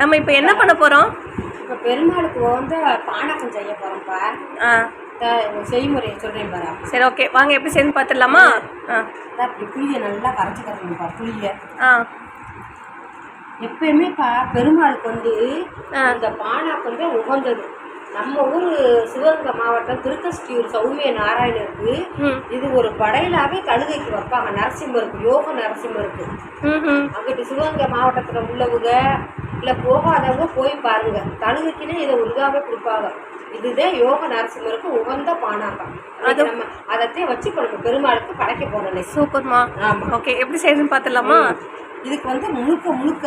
நம்ம இப்போ என்ன பண்ண போகிறோம்? இப்போ பெருமாளுக்கு வந்து பானகம் செய்ய போகிறோம்ப்பா. செய்முறையை சொல்கிறேன் பாரு. சரி, ஓகே, வாங்க எப்படி செய்யணும்னு பார்த்துடலாமா? இப்படி புளியை நல்லா கரைச்சிக்கிறோம்ப்பா. புளியை எப்பயுமேப்பா பெருமாளுக்கு வந்து இந்த பானாக்கு வந்து உகந்தது. நம்ம ஊர் சிவகங்கை மாவட்டம் திருக்கஷ்டியூர் சௌமிய நாராயணருக்கு இது ஒரு படையிலாவே கழுதைக்கு வைப்பாங்க. நரசிம்மருக்கு, யோக நரசிம்மருக்கு. அங்கிட்டு சிவகங்கை மாவட்டத்தில் உள்ளவங்க இல்லை போகாதவங்க போய் பாருங்க, கழுதைக்குன்னே இதை ஒரு இதாகவே கொடுப்பாங்க. இதுதான் யோக நரசிம்மருக்கு உகந்த பானாக்கம். அது நம்ம அதைத்தான் வச்சு இப்போ நம்ம பெருமாளுக்கு படைக்க போகிறோம். சூப்பர்மா. ஆமாம், ஓகே, எப்படி செய்யணும்னு பார்த்துடலாமா? இதுக்கு வந்து முழுக்க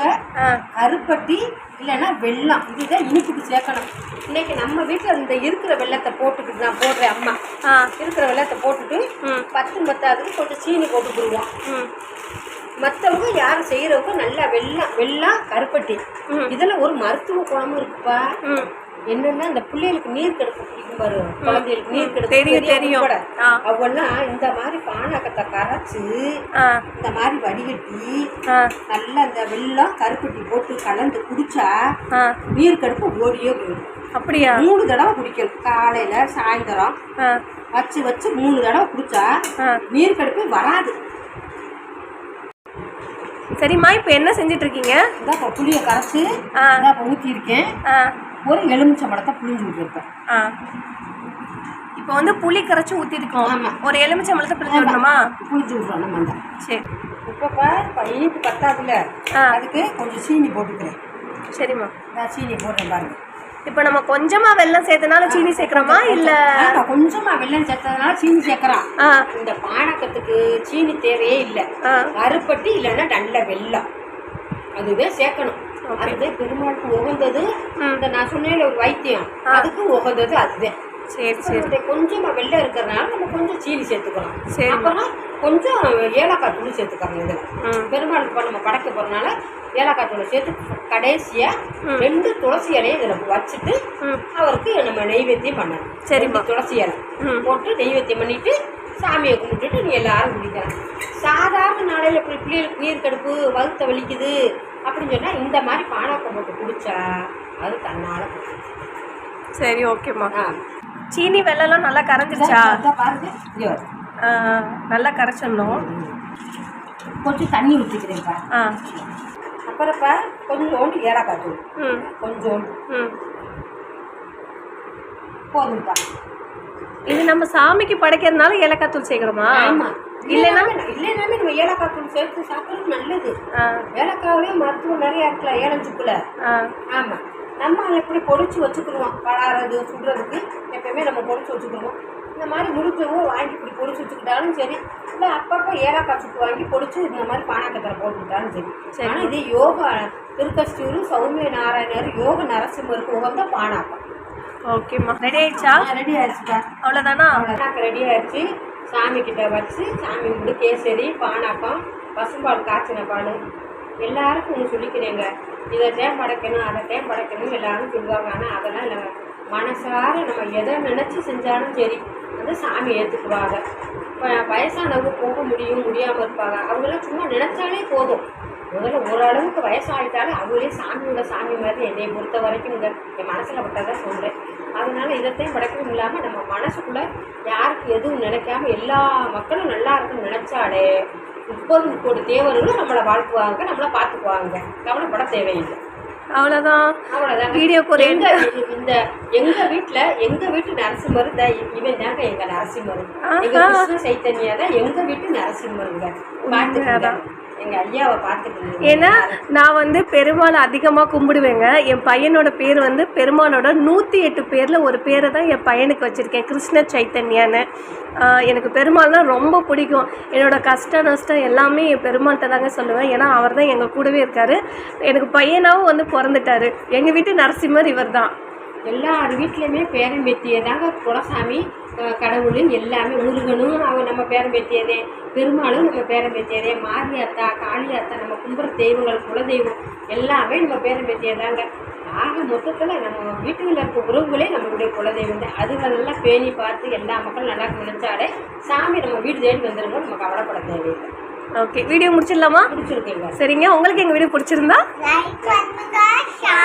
கருப்பட்டி இல்லைன்னா வெல்லம், இதுதான் இனிப்புக்கு சேர்க்கணும். இன்னைக்கு நம்ம வீட்டில் இந்த இருக்கிற வெள்ளத்தை போட்டுக்கிட்டு நான் போடுறேன். அம்மா இருக்கிற வெள்ளத்தை போட்டுட்டு 10 பத்தாதுக்கு கொஞ்சம் சீனி போட்டுக்கிடுவோம். மற்றவங்க யாரும் செய்கிறவங்க நல்லா வெல்லம் கருப்பட்டி. இதில் ஒரு மருத்துவ குணமும் இருக்குப்பா. என்னன்னா இந்த பிள்ளைகளுக்கு நீர் கெடுப்பு பிடிக்கும் பாரு, குழந்தைகளுக்கு நீர் கெடுப்பு தெரியும். அவெல்லாம் இந்த மாதிரி பானகத்தை கரைச்சு இந்த மாதிரி வடிகட்டி நல்லா இந்த வெல்லம் கருப்பட்டி போட்டு கலந்து குடிச்சா நீர் கெடுப்பு ஓடியே போயிடும். அப்படியா? 3 தடவை குடிக்கணும். காலையில சாயந்தரம் வச்சு 3 தடவை குடிச்சா நீர் கெடுப்பு வராது. சரிம்மா, இப்போ என்ன செஞ்சுட்டு இருக்கீங்க? இதான் இப்போ புளியை கரைச்சி ஊற்றிருக்கேன். ஒரு எலுமிச்சம்பழத்தை புளிஞ்சு விட்டுருப்பேன். இப்போ வந்து புளி கரைச்சி ஊற்றிருக்கோம். ஆமாம், ஒரு எலுமிச்சம்பழத்தை புளிஞ்சு விடணுமா? புளிஞ்சு விட்றோம் நம்ம அந்த. சரி, இப்போப்பா இனிப்பு பத்தாதுல அதுக்கு கொஞ்சம் சீனி போட்டுக்கிறேன். சரிம்மா, நான் சீனி போடுறேன் பாருங்க. இப்போ நம்ம கொஞ்சமாக வெல்லம் சேர்த்தனால சீனி சேர்க்குறோமா? இல்லை கொஞ்சமாக வெல்லம் சேர்த்ததுனால சீனி சேர்க்குறோம். இந்த பானக்கத்துக்கு சீனி தேவையே இல்லை. கருப்பட்டி இல்லைன்னா நல்ல வெல்லம் அதுவே சேர்க்கணும். அதுதான் பெருமாளுக்கு உகந்தது. இந்த நான் சொன்னேன் ஒரு வைத்தியம், அதுக்கு உகந்தது அதுதான். சரி சரி. கொஞ்சமா வெள்ளம் இருக்கிறதுனால நம்ம கொஞ்சம் சீனி சேர்த்துக்கலாம். அப்புறம் கொஞ்சம் ஏலக்காய் தூள் சேர்த்துக்கிறோம். இதில் பெருமாளுக்கு நம்ம படைக்க போகிறதுனால ஏலக்காய் தூளை சேர்த்து கடைசியா 2 துளசி இலையை இதில் வச்சுட்டு அவருக்கு நம்ம நெய்வேத்தியம் பண்ணணும். சரி, துளசி இலை போட்டு நெய்வேத்தியம் பண்ணிட்டு சாமியை கும்பிட்டுட்டு நீ எல்லாரும் குடிக்கலாம். சாதாரண நாளையில் இப்படி பிள்ளைகளுக்கு நீர் கடுப்பு வகுத்த வலிக்குது அப்படின்னு சொன்னால் இந்த மாதிரி பானாக்கம் போட்டு குடிச்சா அது தன்னால். சரி, ஓகேம்மா. சீனி வெள்ளம்லாம் நல்லா கரைஞ்சிருச்சா? பாருங்க, நல்லா கரைச்சிடணும். கொஞ்சம் தண்ணி ஊற்றிக்கிறேன்ப்பா. அப்புறப்பா கொஞ்சோண்டு ஏலக்காய் தூள் கொஞ்சோண்டு போதும்ப்பா. இது நம்ம சாமிக்கு படைக்கிறதுனால ஏலக்காய் தூள் சேர்க்கணுமா? ஆமாம், இல்லைனாமே நம்ம ஏலக்காய் தூள் சேர்த்து சாப்பிட்றது நல்லது. ஏலக்காவிலேயே மருத்துவம் நிறையா இருக்கலாம் ஏலஞ்சுக்குள்ள. ஆமாம், நம்ம அதை எப்படி பொடிச்சு வச்சுக்கிடுவோம். பழாறது சுடுறதுக்கு எப்பயுமே நம்ம பொடிச்சு வச்சுக்கிடுவோம். இந்த மாதிரி முடிஞ்சவோ வாங்கி இப்படி பொடிச்சு வச்சுக்கிட்டாலும் சரி, இல்லை அப்பப்போ ஏலக்காய் சுட்டு வாங்கி பொடிச்சு இந்த மாதிரி பானாக்கத்தில் போட்டுக்கிட்டாலும் சரி. ஆனால் இது யோகா திருக்கஷ்டியூர் சௌமிய நாராயணர் யோக நரசிம்மருக்கு உகந்த பானாக்கம். ஓகேம்மா, ரெடி ஆயிடுச்சா? ரெடி ஆயிடுச்சுக்கா. அவ்வளோதானா? அவ்வளோதான், ரெடி ஆயிடுச்சு. சாமிக்கிட்ட வச்சு சாமி கும்பிட்டு கேசரி பானாக்கம் பசும்பால் காய்ச்சின பால் எல்லாருக்கும் ஒன்று சொல்லிக்கிறேங்க. இதை தேன் படைக்கணும் அதை தேன் படைக்கணும் எல்லாரும் சொல்லுவாங்க. ஆனால் அதெல்லாம் இல்லை, மனசார நம்ம எதை நினச்சி செஞ்சாலும் சரி வந்து சாமி ஏற்றுக்குவாங்க. இப்போ வயசானவங்க போக முடியாமல் இருப்பாங்க. அவங்களாம் சும்மா நினச்சாலே போதும். முதல்ல ஓரளவுக்கு வயசாகிட்டாலே அவங்களே சாமியோட சாமி மாதிரி என்னை பொறுத்த வரைக்கும் என் மனசில் பட்டதான் சொல்கிறேன். அதனால இதைத்தையும் படைக்கவும் இல்லாமல் நம்ம மனசுக்குள்ளே யாருக்கு எதுவும் நினைக்காம எல்லா மக்களும் நல்லா இருக்குன்னு நினச்சாலே 30 கோடி தேவர்களும் நம்மளை வாழ்த்துவாங்க, நம்மளை பார்த்துக்குவாங்க. கவலைப்பட தேவையில்லை. அவ்வளோதான். வீடியோ இந்த எங்கள் வீட்டு நரசிம்மர் இவன் தாங்க எங்கள் நரசிம்மர். எங்கள் கிருஷ்ண சைத்தன்யா தான் எங்கள் வீட்டு நரசிம்மருங்க. பார்த்துக்கலாம், எங்கள் ஐயாவை பார்த்துக்கணும். ஏன்னா நான் வந்து பெருமாளை அதிகமாக கும்பிடுவேங்க. என் பையனோட பேர் வந்து பெருமாளோட 108 பேரில் ஒரு பேரை தான் என் பையனுக்கு வச்சுருக்கேன், கிருஷ்ண சைத்தன்யான்னு. எனக்கு பெருமாள்னால் ரொம்ப பிடிக்கும். என்னோடய கஷ்ட நஷ்டம் எல்லாமே என் பெருமாள்கிட்ட தாங்க சொல்லுவேன். ஏன்னா அவர் தான் எங்கள் கூடவே இருக்கார். எனக்கு பையனாகவும் வந்து பிறந்துட்டார். எங்கள் வீட்டு நரசிம்மர் இவர் தான். எல்லார் வீட்லேயுமே பேரன் பேத்தியே தாங்க குலசாமி கடவுளும் எல்லாமே. முருகனும் அவன் நம்ம பேரன் பேத்தியதே, பெருமாளும் நம்ம பேரன் பேத்தியதே, மாரியாத்தா காளியாத்தா நம்ம கும்புற தெய்வங்கள் குலதெய்வம் எல்லாமே நம்ம பேரன் பேத்தியே தாங்க. ஆக மொத்தத்தில் நம்ம வீட்டுகளில் இருக்க உறவுகளே நம்மளுடைய குலதெய்வம் தான். அதுகளெல்லாம் பேணி பார்த்து எல்லா மக்களும் நல்லா நினைச்சாலே சாமி நம்ம வீடு தேடி வந்துருங்க. நம்ம கவலைப்பட தேவையில்லை. ஓகே, வீடியோ முடிச்சிடலாமா? பிடிச்சிருக்கீங்க? சரிங்க, உங்களுக்கு எங்கள் வீடியோ பிடிச்சிருந்தா லைக் பண்ணுங்க, ஷேர்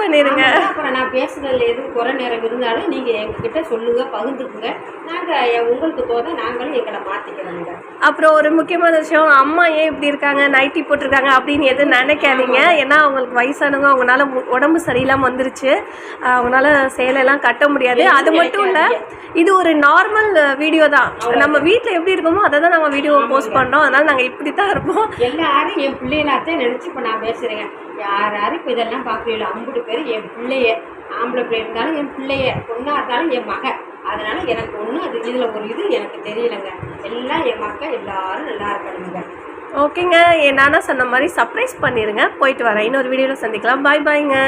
பண்ணிடுங்க. அப்புறம் நான் பேசுனதுல எதுவும் குறை நேரம் இருந்தாலும் நீங்கள் எங்ககிட்ட சொல்லுங்கள், பகிர்ந்துக்குங்க. நாங்கள் உங்களுக்கு தோத நாங்களும் எங்களை மாற்றிக்கிறோங்க. அப்புறம் ஒரு முக்கியமான விஷயம், அம்மா ஏன் இப்படி இருக்காங்க, நைட்டி போட்டிருக்காங்க அப்படின்னு எதுவும் நினைக்காதீங்க. ஏன்னா அவங்களுக்கு வயசானவங்க, அவங்களால உடம்பு சரியில்லாமல் வந்துருச்சு, அவங்களால சேலையெல்லாம் கட்ட முடியாது. அது மட்டும் இல்லை, இது ஒரு நார்மல் வீடியோ தான். நம்ம வீட்டில் எப்படி இருக்கோமோ அதை தான் நாங்கள் வீடியோ போஸ்ட் பண்ணுறோம். அதனால் நாங்கள் இப்படி தான் இருப்போம். எல்லாரும் என் பிள்ளைகளாத்தான் நினச்சி இப்போ நான் பேசுகிறேங்க. யாரும் இப்போ இதெல்லாம் பார்க்கல. 50 பேர் என் பிள்ளைய, ஆம்பளை பிள்ளை இருந்தாலும் என் பிள்ளைய, பொண்ணாக இருந்தாலும் என் மகன். அதனால் எனக்கு ஒன்றும் அது இதில் ஒரு இது எனக்கு தெரியலைங்க. எல்லாம் என் மக்கள் எல்லாரும் நல்லா இருக்கணுங்க. ஓகேங்க, நானா சொன்ன மாதிரி சர்ப்ரைஸ் பண்ணிடுங்க. போயிட்டு வரேன். இன்னொரு வீடியோவில் சந்திக்கலாம். பாய் பாய்ங்க.